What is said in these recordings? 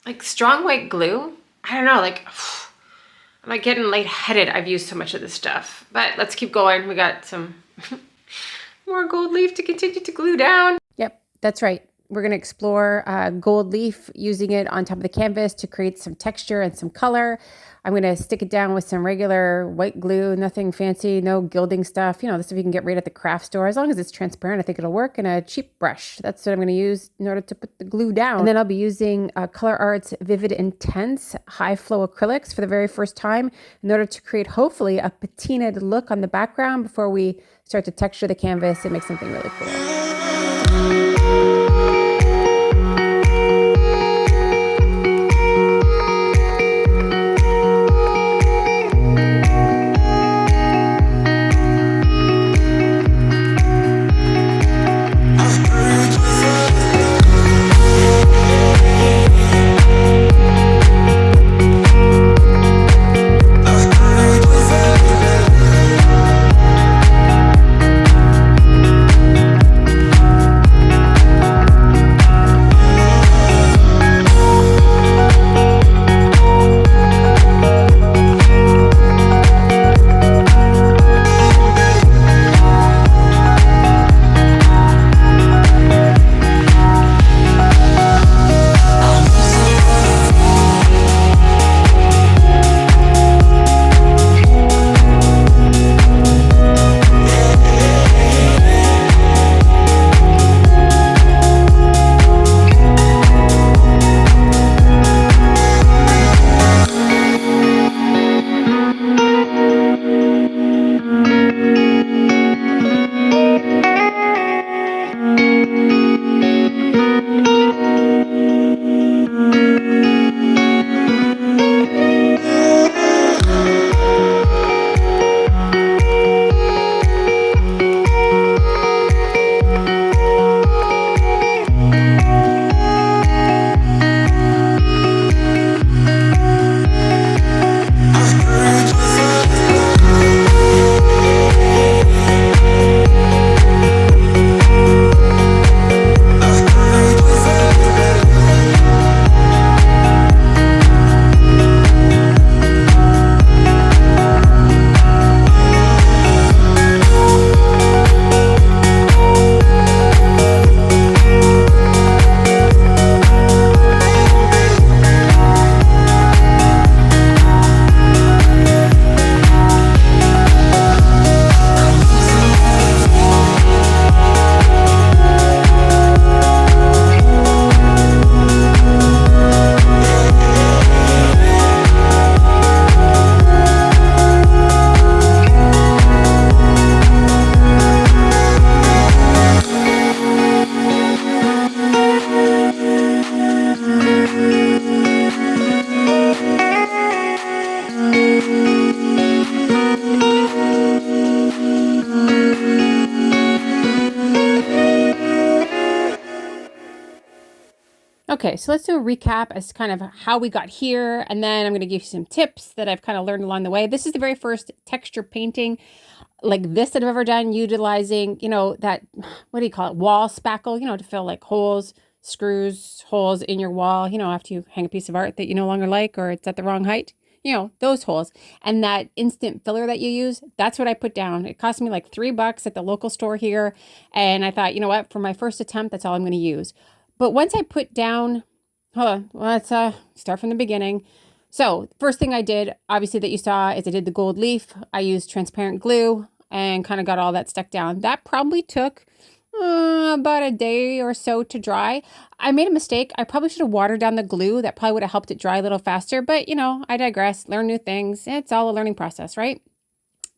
like strong white glue. I don't know, like I'm like getting lightheaded. I've used so much of this stuff, but let's keep going. We got some more gold leaf to continue to glue down. Yep, that's right. We're going to explore gold leaf, using it on top of the canvas to create some texture and some color. I'm going to stick it down with some regular white glue, nothing fancy, no gilding stuff. You know, this stuff you can get right at the craft store. As long as it's transparent, I think it'll work. And a cheap brush. That's what I'm going to use in order to put the glue down. And then I'll be using ColourArte's Vivid Intense High Flow Acrylics for the very first time in order to create, hopefully, a patinaed look on the background before we start to texture the canvas and make something really cool. Okay, so let's do a recap as kind of how we got here, and then I'm going to give you some tips that I've kind of learned along the way. This is the very first texture painting like this that I've ever done, utilizing, you know, that, what do you call it, wall spackle, you know, to fill like holes, screws, holes in your wall, you know, after you hang a piece of art that you no longer like or it's at the wrong height. You know, those holes. And that instant filler that you use, that's what I put down. It cost me like $3 at the local store here. And I thought, you know what, for my first attempt, that's all I'm going to use. But once I put down, hold on, let's start from the beginning. So first thing I did, obviously that you saw, is I did the gold leaf. I used transparent glue and kind of got all that stuck down. That probably took about a day or so to dry. I made a mistake. I probably should have watered down the glue. That probably would have helped it dry a little faster. But, you know, I digress. Learn new things. It's all a learning process, right?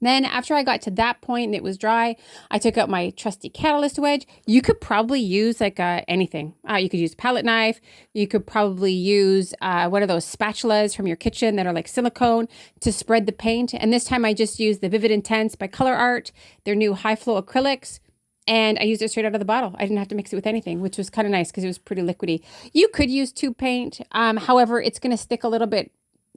Then after I got to that point and it was dry, I took out my trusty catalyst wedge. You could probably use like anything. You could use a palette knife. You could probably use one of those spatulas from your kitchen that are like silicone to spread the paint. And this time I just used the Vivid Intense by ColourArte, their new high flow acrylics. And I used it straight out of the bottle. I didn't have to mix it with anything, which was kind of nice because it was pretty liquidy. You could use tube paint. However, it's going to stick a little bit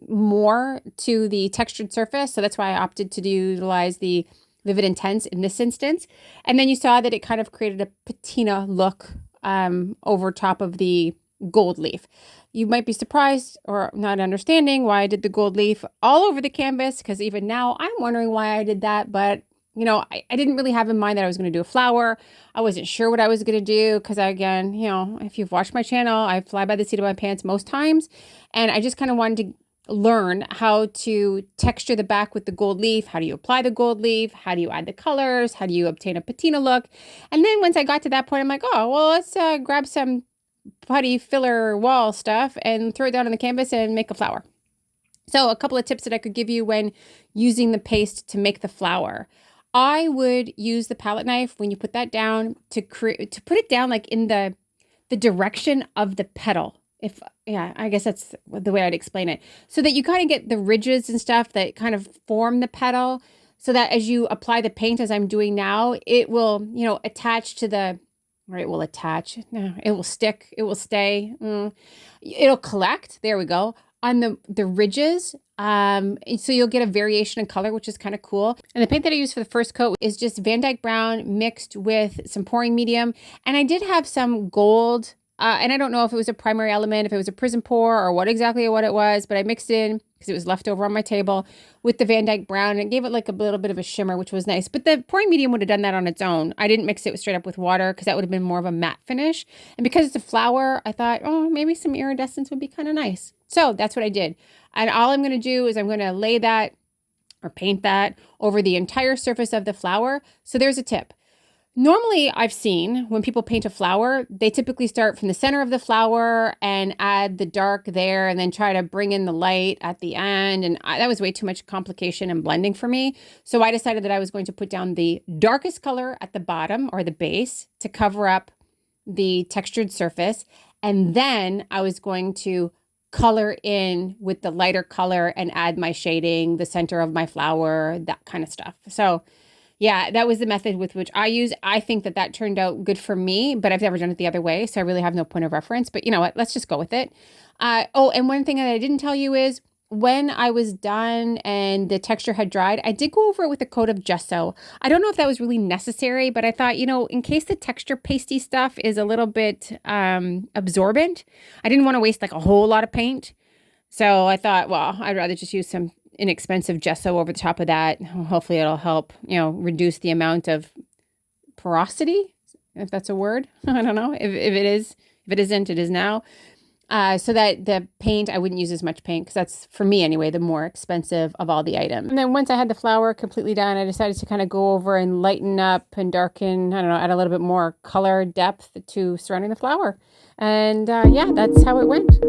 more to the textured surface. So that's why I opted to utilize the Vivid Intense in this instance. And then you saw that it kind of created a patina look over top of the gold leaf. You might be surprised or not understanding why I did the gold leaf all over the canvas, because even now I'm wondering why I did that. But you know, I didn't really have in mind that I was going to do a flower. I wasn't sure what I was going to do because, again, you know, if you've watched my channel, I fly by the seat of my pants most times. And I just kind of wanted to learn how to texture the back with the gold leaf. How do you apply the gold leaf? How do you add the colors? How do you obtain a patina look? And then once I got to that point, I'm like, oh, well, let's grab some putty filler wall stuff and throw it down on the canvas and make a flower. So a couple of tips that I could give you when using the paste to make the flower. I would use the palette knife when you put that down to put it down like in the direction of the petal. Yeah, I guess that's the way I'd explain it. So that you kind of get the ridges and stuff that kind of form the petal, so that as you apply the paint, as I'm doing now, it will, you know, attach to the, or it will attach. No, it will stick. It will stay. It'll collect. There we go. On the ridges. So you'll get a variation in color, which is kind of cool. And the paint that I used for the first coat is just Van Dyke Brown mixed with some pouring medium. And I did have some gold, and I don't know if it was a primary element, if it was a prism pour or what exactly what it was, but I mixed in, because it was left over on my table, with the Van Dyke Brown, and it gave it like a little bit of a shimmer, which was nice. But the pouring medium would have done that on its own. I didn't mix it straight up with water because that would have been more of a matte finish. And because it's a flower, I thought, oh, maybe some iridescence would be kind of nice. So that's what I did. And all I'm going to do is I'm going to lay that or paint that over the entire surface of the flower. So there's a tip. Normally, I've seen when people paint a flower, they typically start from the center of the flower and add the dark there and then try to bring in the light at the end. And that was way too much complication and blending for me. So I decided that I was going to put down the darkest color at the bottom or the base to cover up the textured surface. And then I was going to color in with the lighter color and add my shading, the center of my flower, that kind of stuff. So yeah, that was the method with which I use. I think that that turned out good for me, but I've never done it the other way, so I really have no point of reference. But you know what? Let's just go with it. Oh, and one thing that I didn't tell you is when I was done and the texture had dried, I did go over it with a coat of gesso. I don't know if that was really necessary, but I thought, you know, in case the texture pasty stuff is a little bit absorbent, I didn't want to waste like a whole lot of paint. So I thought, well, I'd rather just use some inexpensive gesso over the top of that. Hopefully it'll help, you know, reduce the amount of porosity, if that's a word. I don't know. If it is, if it isn't, it is now. So that the paint, I wouldn't use as much paint because that's, for me anyway, the more expensive of all the items. And then once I had the flower completely done, I decided to kind of go over and lighten up and darken, I don't know, add a little bit more color depth to surrounding the flower. And yeah, that's how it went.